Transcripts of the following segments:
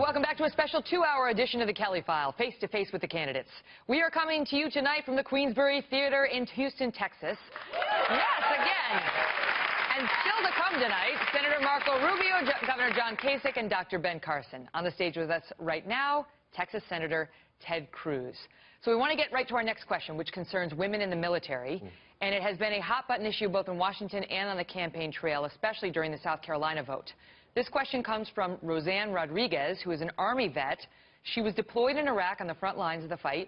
welcome back to a special 2-hour edition of the Kelly File, face-to-face with the candidates. We are coming to you tonight from the Queensbury Theater in Houston, Texas. Yes, again. And still to come tonight, Senator Marco Rubio, Governor John Kasich, and Dr. Ben Carson. On the stage with us right now, Texas Senator Ted Cruz. So we want to get right to our next question, which concerns women in the military. And it has been a hot-button issue both in Washington and on the campaign trail, especially during the South Carolina vote. This question comes from Roseanne Rodriguez, who is an Army vet. She was deployed in Iraq on the front lines of the fight.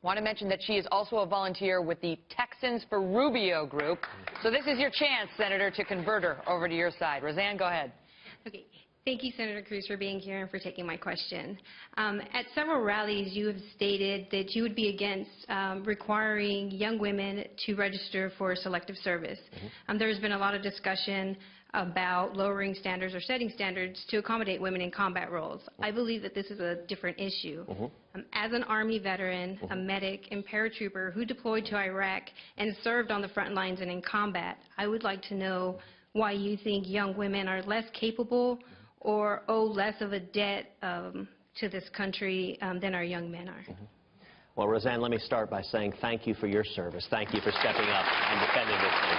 Want to mention that she is also a volunteer with the Texans for Rubio group. So this is your chance, Senator, to convert her over to your side. Roseanne, go ahead. Okay. Thank you, Senator Cruz, for being here and for taking my question. At several rallies, you have stated that you would be against requiring young women to register for selective service. There's been a lot of discussion about lowering standards or setting standards to accommodate women in combat roles. I believe that this is a different issue. As an Army veteran, a medic, and paratrooper who deployed to Iraq and served on the front lines and in combat, I would like to know why you think young women are less capable or owe less of a debt to this country than our young men are. Well, Roseanne, let me start by saying thank you for your service. Thank you for stepping up and defending this thing.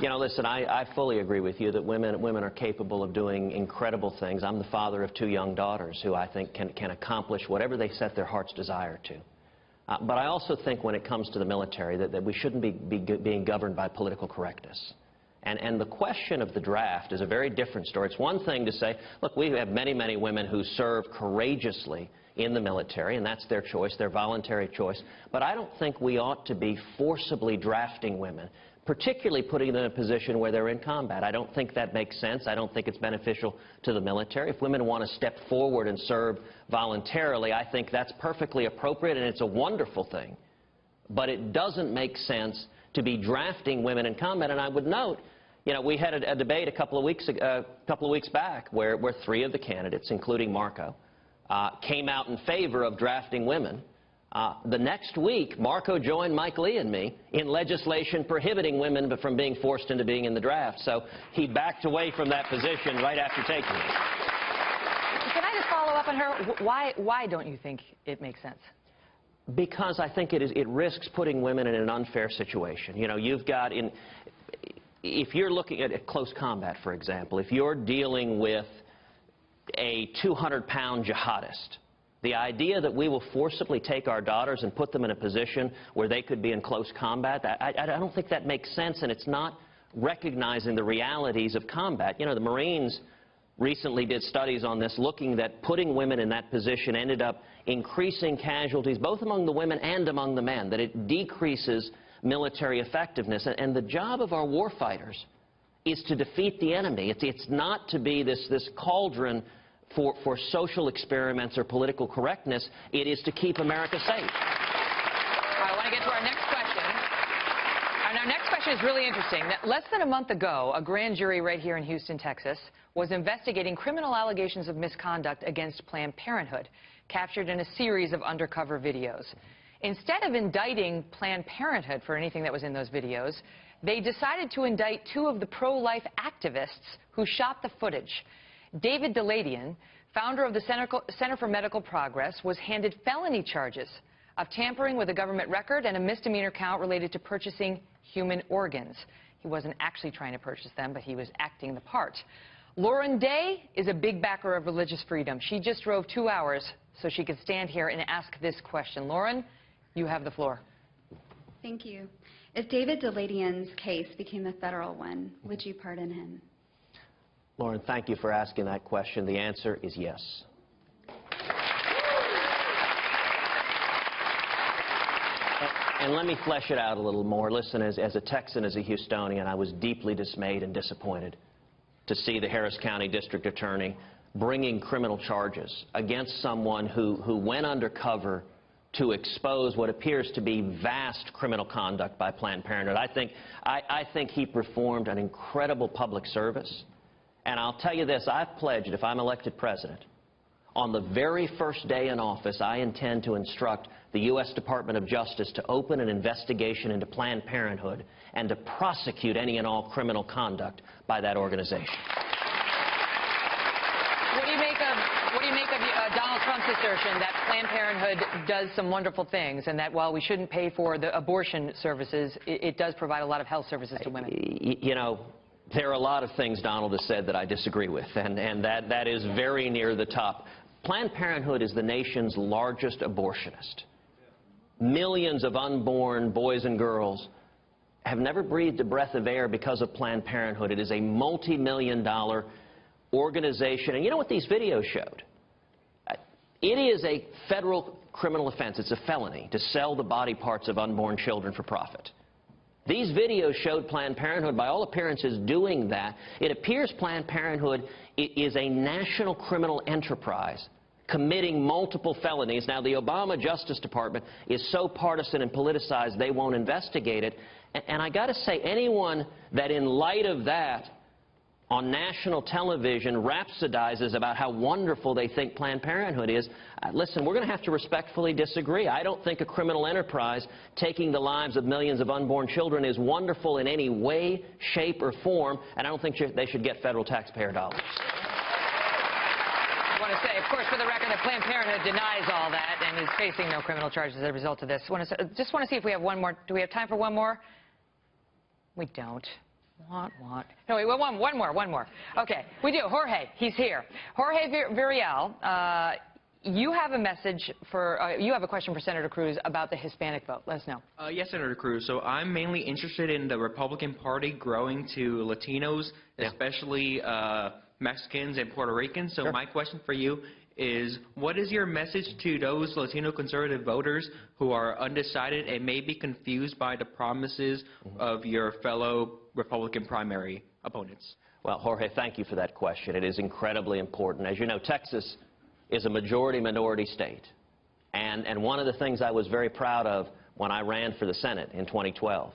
You know, listen, I fully agree with you that women are capable of doing incredible things. I'm the father of 2 young daughters who I think can accomplish whatever they set their heart's desire to. But I also think when it comes to the military that we shouldn't be being governed by political correctness. And the question of the draft is a very different story. It's one thing to say, look, we have many, many women who serve courageously in the military, and that's their choice, their voluntary choice. But I don't think we ought to be forcibly drafting women, particularly putting them in a position where they're in combat. I don't think that makes sense. I don't think it's beneficial to the military. If women want to step forward and serve voluntarily, I think that's perfectly appropriate, and it's a wonderful thing. But it doesn't make sense to be drafting women in combat. And I would note, you know, we had a debate a couple of weeks back where 3 of the candidates, including Marco, came out in favor of drafting women. The next week, Marco joined Mike Lee and me in legislation prohibiting women from being forced into being in the draft. So he backed away from that position right after taking it. Can I just follow up on her? Why don't you think it makes sense? Because I think it risks putting women in an unfair situation. You know, you've got if you're looking at close combat, for example, if you're dealing with a 200-pound jihadist, the idea that we will forcibly take our daughters and put them in a position where they could be in close combat, I don't think that makes sense, and it's not recognizing the realities of combat. You know, the Marines recently did studies on this, looking that putting women in that position ended up increasing casualties, both among the women and among the men, that it decreases military effectiveness. And the job of our warfighters is to defeat the enemy. It's not to be this cauldron for social experiments or political correctness. It is to keep America safe. All right, I want to get to our next question. And our next question is really interesting. Less than a month ago, a grand jury right here in Houston, Texas, was investigating criminal allegations of misconduct against Planned Parenthood, captured in a series of undercover videos. Instead of indicting Planned Parenthood for anything that was in those videos, they decided to indict 2 of the pro-life activists who shot the footage. David Deladian, founder of the Center for Medical Progress, was handed felony charges of tampering with a government record and a misdemeanor count related to purchasing human organs. He wasn't actually trying to purchase them, but he was acting the part. Lauren Day is a big backer of religious freedom. She just drove 2 hours so she could stand here and ask this question. Lauren, you have the floor. Thank you. If David Deladian's case became a federal one, would you pardon him? Lauren, thank you for asking that question. The answer is yes. And let me flesh it out a little more. Listen, as a Texan, as a Houstonian, I was deeply dismayed and disappointed to see the Harris County District Attorney bringing criminal charges against someone who went undercover to expose what appears to be vast criminal conduct by Planned Parenthood. I think he performed an incredible public service. And I'll tell you this, I've pledged, if I'm elected president, on the very first day in office, I intend to instruct the U.S. Department of Justice to open an investigation into Planned Parenthood and to prosecute any and all criminal conduct by that organization. What do you make of Donald Trump's assertion that Planned Parenthood does some wonderful things, and that while we shouldn't pay for the abortion services, it does provide a lot of health services to women? You know, there are a lot of things Donald has said that I disagree with, and that is very near the top. Planned Parenthood is the nation's largest abortionist. Millions of unborn boys and girls have never breathed a breath of air because of Planned Parenthood. It is a multi-million-dollar organization. And you know what these videos showed? It is a federal criminal offense. It's a felony to sell the body parts of unborn children for profit. These videos showed Planned Parenthood, by all appearances, doing that. It appears Planned Parenthood is a national criminal enterprise committing multiple felonies. Now, the Obama Justice Department is so partisan and politicized they won't investigate it. And I got to say, anyone that in light of that on national television rhapsodizes about how wonderful they think Planned Parenthood is, listen, we're going to have to respectfully disagree. I don't think a criminal enterprise taking the lives of millions of unborn children is wonderful in any way, shape, or form, and I don't think they should get federal taxpayer dollars. I want to say, of course, for the record, that Planned Parenthood denies all that and is facing no criminal charges as a result of this. Just want to see if we have one more. Do we have time for one more? We don't. No, wait, one more. Okay, we do. Jorge, he's here. Jorge Virial, you have a message for, you have a question for Senator Cruz about the Hispanic vote. Let us know. Yes, Senator Cruz. So I'm mainly interested in the Republican Party growing to Latinos, especially Mexicans and Puerto Ricans. So my question for you is, what is your message to those Latino conservative voters who are undecided and may be confused by the promises of your fellow Republican primary opponents? Well, Jorge, thank you for that question. It is incredibly important. As you know, Texas is a majority-minority state. And one of the things I was very proud of when I ran for the Senate in 2012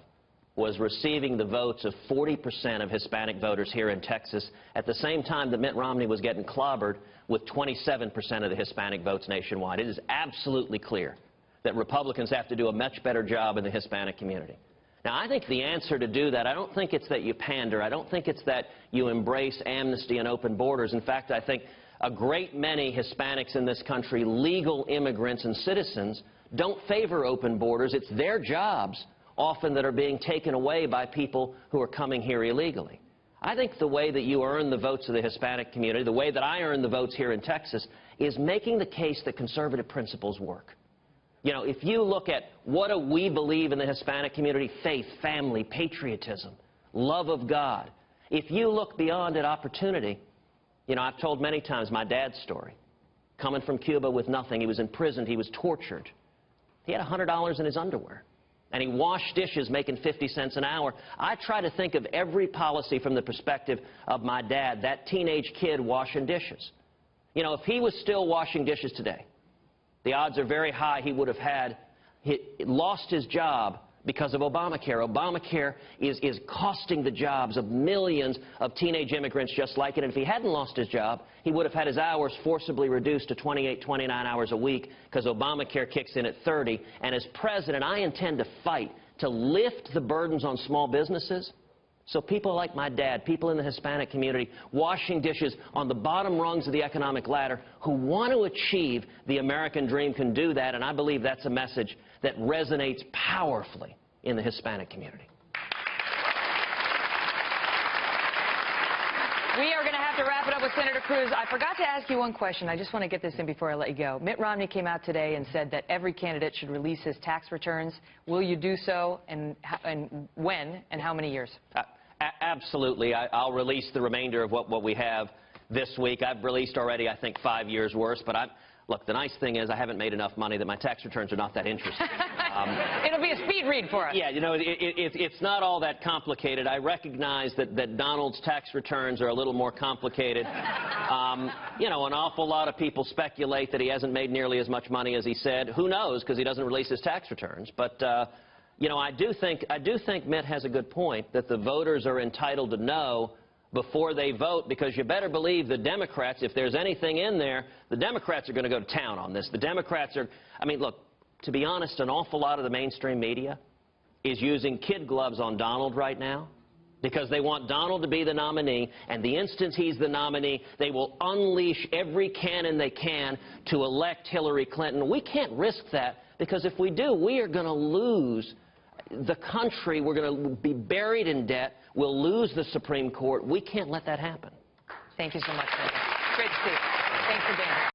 was receiving the votes of 40% of Hispanic voters here in Texas at the same time that Mitt Romney was getting clobbered with 27% of the Hispanic votes nationwide. It is absolutely clear that Republicans have to do a much better job in the Hispanic community. Now, I think the answer to do that, I don't think it's that you pander. I don't think it's that you embrace amnesty and open borders. In fact, I think a great many Hispanics in this country, legal immigrants and citizens, don't favor open borders. It's their jobs often that are being taken away by people who are coming here illegally. I think the way that you earn the votes of the Hispanic community, the way that I earn the votes here in Texas, is making the case that conservative principles work. You know, if you look at what do we believe in the Hispanic community, faith, family, patriotism, love of God. If you look beyond at opportunity, you know, I've told many times my dad's story. Coming from Cuba with nothing, he was imprisoned, he was tortured. He had $100 in his underwear. And he washed dishes making 50 cents an hour. I try to think of every policy from the perspective of my dad, that teenage kid washing dishes. You know, if he was still washing dishes today, the odds are very high he would have lost his job because of Obamacare. Obamacare is costing the jobs of millions of teenage immigrants just like it. And if he hadn't lost his job, he would have had his hours forcibly reduced to 28, 29 hours a week because Obamacare kicks in at 30. And as president, I intend to fight to lift the burdens on small businesses so people like my dad, people in the Hispanic community, washing dishes on the bottom rungs of the economic ladder who want to achieve the American dream can do that. And I believe that's a message that resonates powerfully in the Hispanic community. We are going to have to wrap it up with Senator Cruz. I forgot to ask you one question. I just want to get this in before I let you go. Mitt Romney came out today and said that every candidate should release his tax returns. Will you do so, and when, and how many years? Absolutely. I'll release the remainder of what we have this week. I've released already, I think, 5 years' worth. But look, the nice thing is I haven't made enough money that my tax returns are not that interesting. It'll be a speed read for us. Yeah, you know, it's not all that complicated. I recognize that Donald's tax returns are a little more complicated. You know, an awful lot of people speculate that he hasn't made nearly as much money as he said. Who knows, because he doesn't release his tax returns. But, you know, I do think Mitt has a good point, that the voters are entitled to know before they vote, because you better believe the Democrats, if there's anything in there, the Democrats are going to go to town on this. The Democrats are, I mean, look, to be honest, an awful lot of the mainstream media is using kid gloves on Donald right now because they want Donald to be the nominee, and the instant he's the nominee, they will unleash every cannon they can to elect Hillary Clinton. We can't risk that, because if we do, we are going to lose the country. We're going to be buried in debt. We'll lose the Supreme Court. We can't let that happen. Thank you so much, Senator. Great to see you. Thanks for being here.